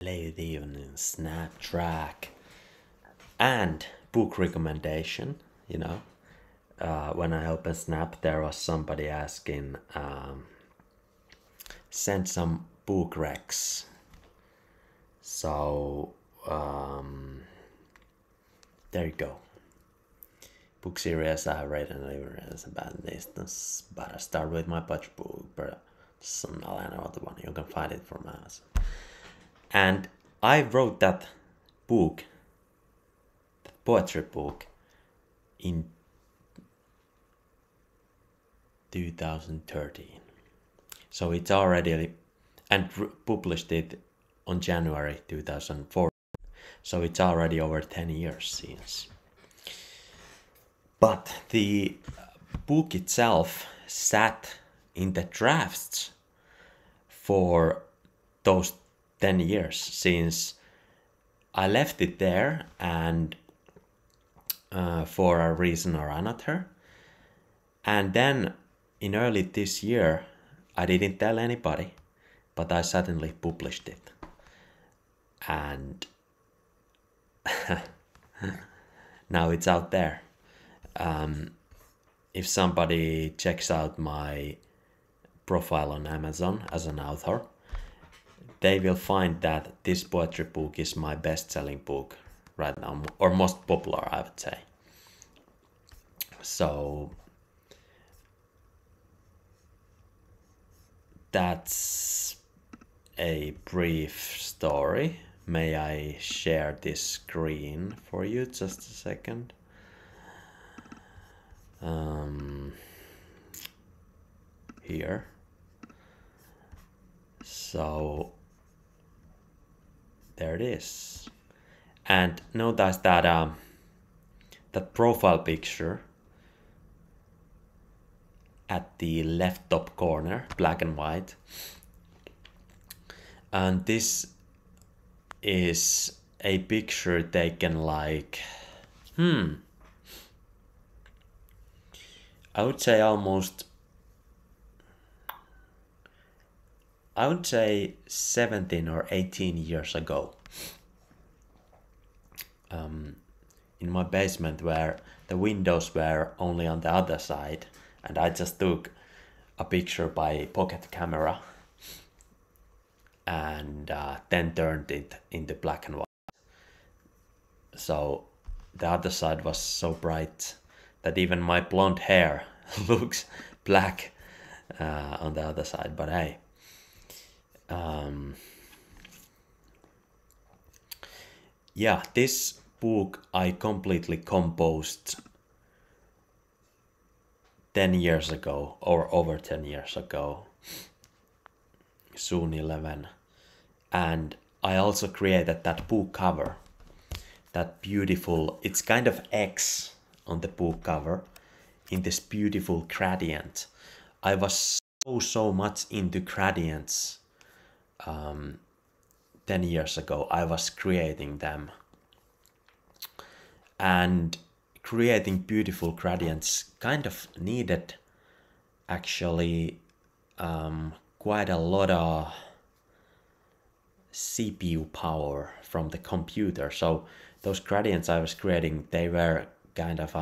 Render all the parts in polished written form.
late evening snack track and book recommendation. You know, when I opened Snap, there was somebody asking, send some book recs. So there you go. Book series I read and even as a bad distance, but I start with my budget book, but some other one. You can find it from Amazon. And I wrote that book, that poetry book, in 2013. So it's already, and published it on January 2004. So it's already over 10 years since. But the book itself sat in the drafts for those 10 years since I left it there and for a reason or another. And then in early this year, I didn't tell anybody, but I suddenly published it. And now it's out there. If somebody checks out my profile on Amazon as an author, they will find that this poetry book is my best-selling book right now, or most popular, I would say. So that's a brief story. May I share this screen for you? Just a second. Here. So there it is. And notice that that profile picture at the left top corner, black and white. And this is a picture taken like, I would say almost, I would say 17 or 18 years ago. In my basement where the windows were only on the other side, and I just took a picture by pocket camera and then turned it into black and white. So the other side was so bright that even my blonde hair looks black on the other side. But hey, yeah, this book I completely composed 10 years ago, or over 10 years ago, soon 11. And I also created that book cover, that beautiful, it's kind of X on the book cover in this beautiful gradient. I was so much into gradients 10 years ago. I was creating them, and creating beautiful gradients kind of needed actually quite a lot of CPU power from the computer. So those gradients I was creating, they were kind of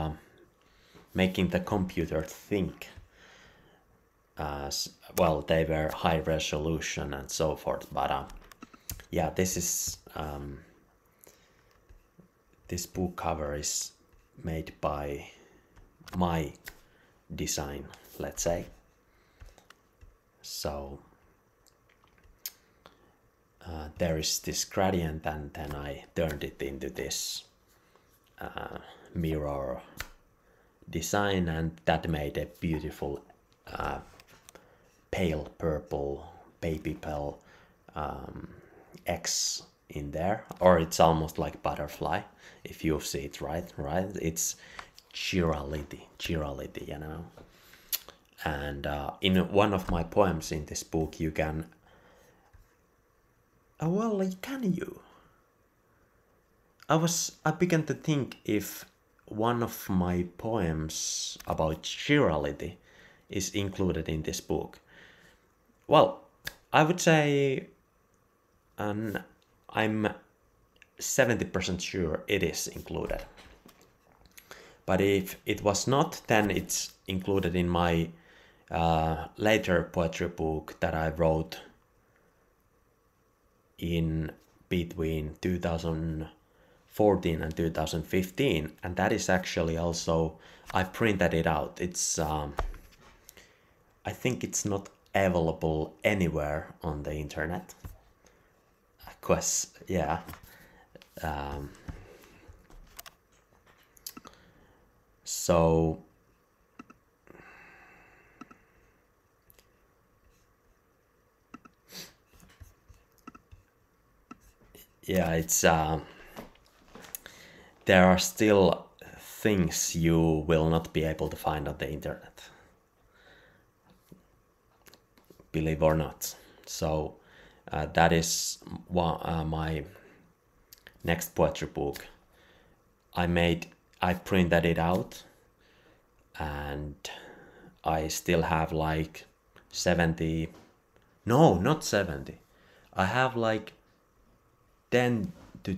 making the computer think. Well, they were high resolution and so forth, but yeah, this is this book cover is made by my design, let's say. So there is this gradient, and then I turned it into this mirror design, and that made a beautiful pale purple, baby pale X in there, or it's almost like butterfly if you see it right. It's chirality, you know. And in one of my poems in this book, you can, can you? I began to think if one of my poems about chirality is included in this book. Well, I would say I'm 70% sure it is included. But if it was not, then it's included in my later poetry book that I wrote in between 2014 and 2015, and that is actually also, I printed it out. It's I think it's not available anywhere on the internet, because yeah, so yeah, it's there are still things you will not be able to find on the internet, believe or not. So that is my next poetry book. I printed it out, and I still have like 70, no, not 70. I have like 10 to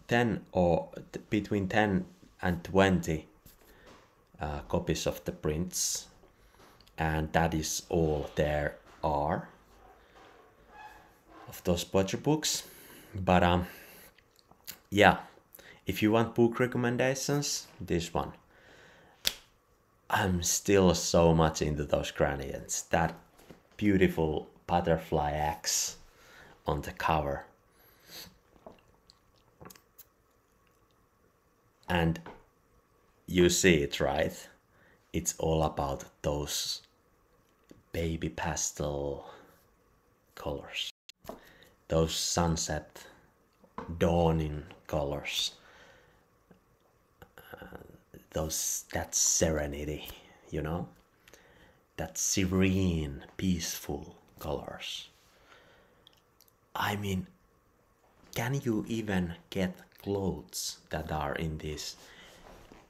10 or between 10 and 20 copies of the prints, and that is all there are of those poetry books. But yeah, if you want book recommendations, this one. I'm still so much into those gradients. That beautiful butterfly X on the cover. And you see it, right? It's all about those baby pastel colors. Those sunset dawning colors. That serenity, you know? That serene, peaceful colors. I mean, can you even get clothes that are in these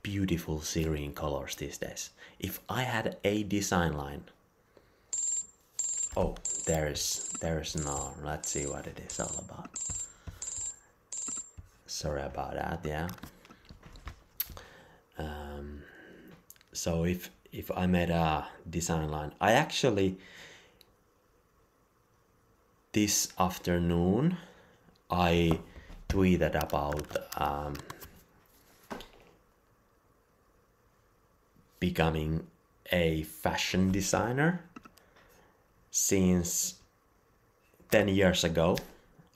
beautiful serene colors these days? If I had a design line, oh, there's no, let's see what it is all about. Sorry about that, yeah. So if I made a design line, I actually, this afternoon, I tweeted about becoming a fashion designer. Since 10 years ago,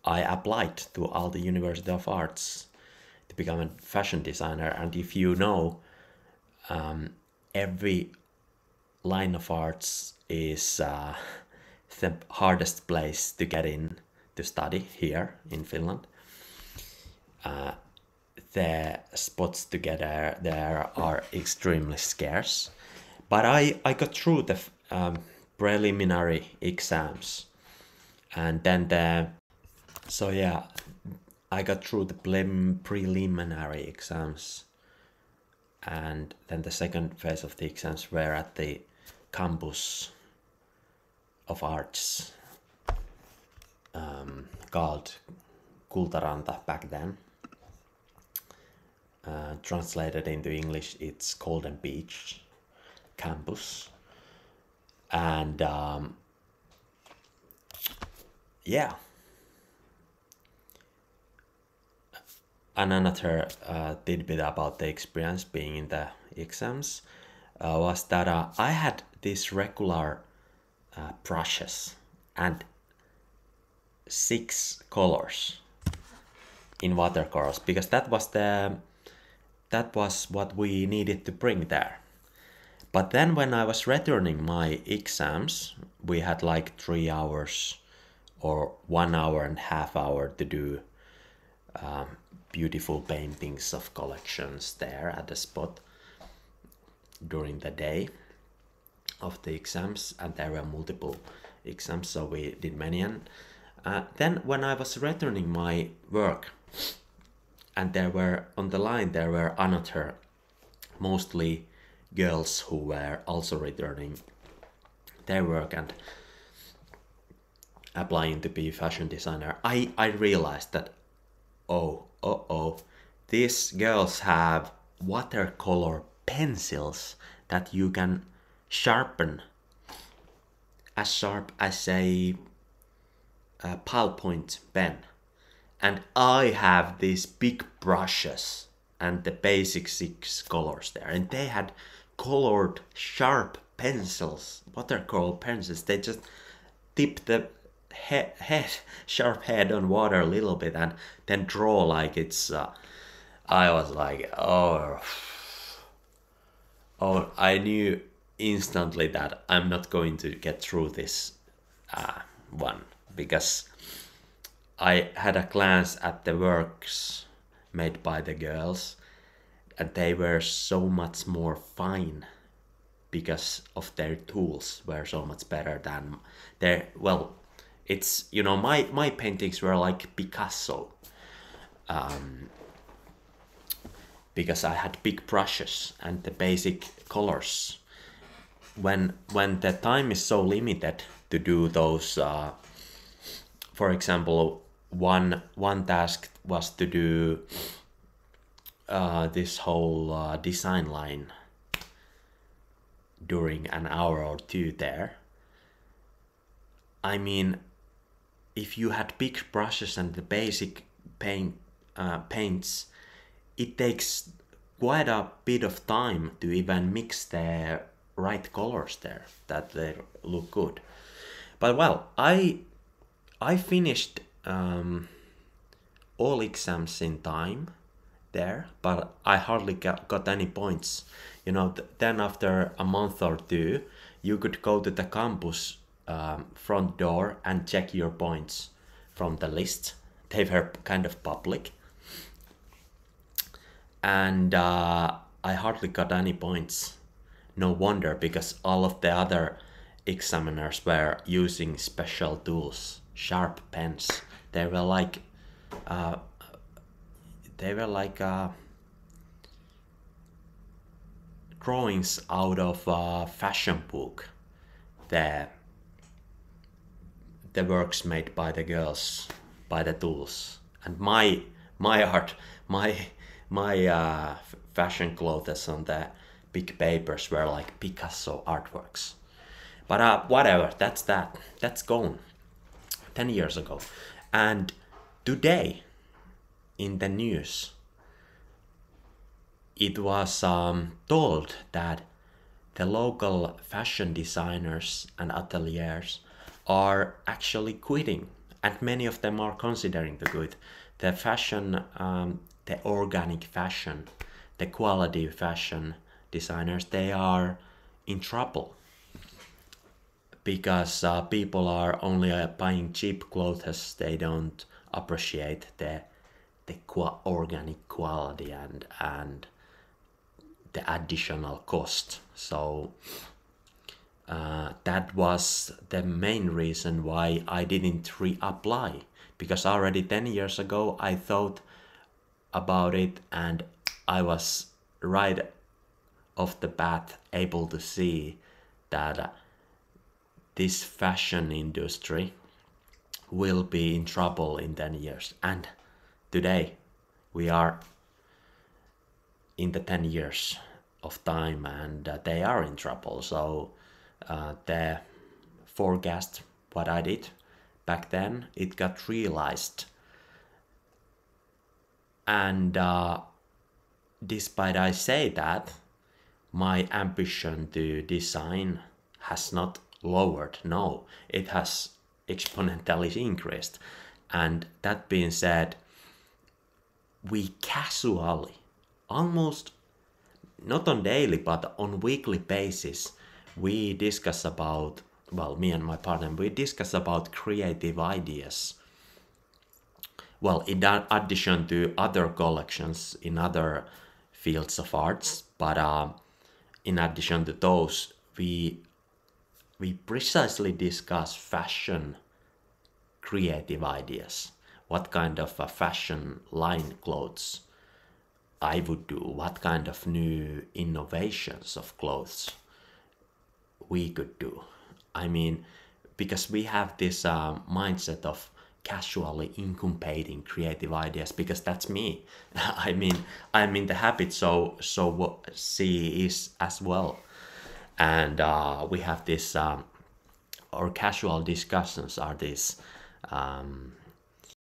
I applied to Aalto University of Arts to become a fashion designer, and if you know, every line of arts is the hardest place to get in to study here in Finland. The spots to get there are extremely scarce, but I got through the preliminary exams, and then I got through the preliminary exams, and then the second phase of the exams were at the campus of arts, called Kultaranta back then. Translated into English, it's Golden Beach campus. And yeah, another tidbit about the experience being in the exams was that I had these regular brushes and 6 colors in watercolors, because that was what we needed to bring there. But then when I was returning my exams, we had like 3 hours or 1 hour and a half hour to do beautiful paintings of collections there at the spot during the day of the exams, and there were multiple exams, so we did many. And then when I was returning my work, and there were on the line another, mostly girls who were also returning their work, and applying to be a fashion designer, I realized that, oh, these girls have watercolor pencils that you can sharpen as sharp as a ballpoint pen. And I have these big brushes and the basic 6 colors there. And they had colored sharp pencils, watercolor pencils. They just dip the sharp head on water a little bit and then draw like it's... I was like, oh, I knew instantly that I'm not going to get through this one, because I had a glance at the works made by the girls, and they were so much more fine because of their tools were so much better than their, well, it's, you know, my paintings were like Picasso, because I had big brushes and the basic colors. When the time is so limited to do those, for example, one task was to do this whole design line during an hour or two there. I mean, if you had big brushes and the basic paints, it takes quite a bit of time to even mix the right colors there, that they look good. But well, I finished all exams in time there, but I hardly got any points. You know, then after a month or two, you could go to the campus front door and check your points from the list. They were kind of public. And I hardly got any points. No wonder, because all of the other examiners were using special tools, sharp pens. They were like drawings out of a fashion book. The works made by the girls, by the tools, and my art, my fashion clothes on the big papers were like Picasso artworks. But whatever, that's gone 10 years ago. And today in the news it was told that the local fashion designers and ateliers are actually quitting, and many of them are considering to quit. The fashion, the organic fashion, the quality fashion designers, they are in trouble, because people are only buying cheap clothes. They don't appreciate the organic quality and the additional cost. So that was the main reason why I didn't reapply, because already 10 years ago I thought about it, and I was right off the bat able to see that this fashion industry will be in trouble in 10 years. And today we are in the 10 years of time, and they are in trouble. So the forecast, what I did back then, it got realized. And despite I say that, my ambition to design has not lowered. No, it has exponentially increased. And that being said, we casually, almost not on daily but on weekly basis, we discuss about, well, me and my partner, we discuss about creative ideas. Well, in addition to other collections in other fields of arts, but in addition to those, we precisely discuss fashion creative ideas. What kind of a fashion line clothes I would do, what kind of new innovations of clothes we could do. I mean, because we have this mindset of casually incubating creative ideas, because that's me. I mean, I'm in the habit, so what she is as well. And we have this our casual discussions are this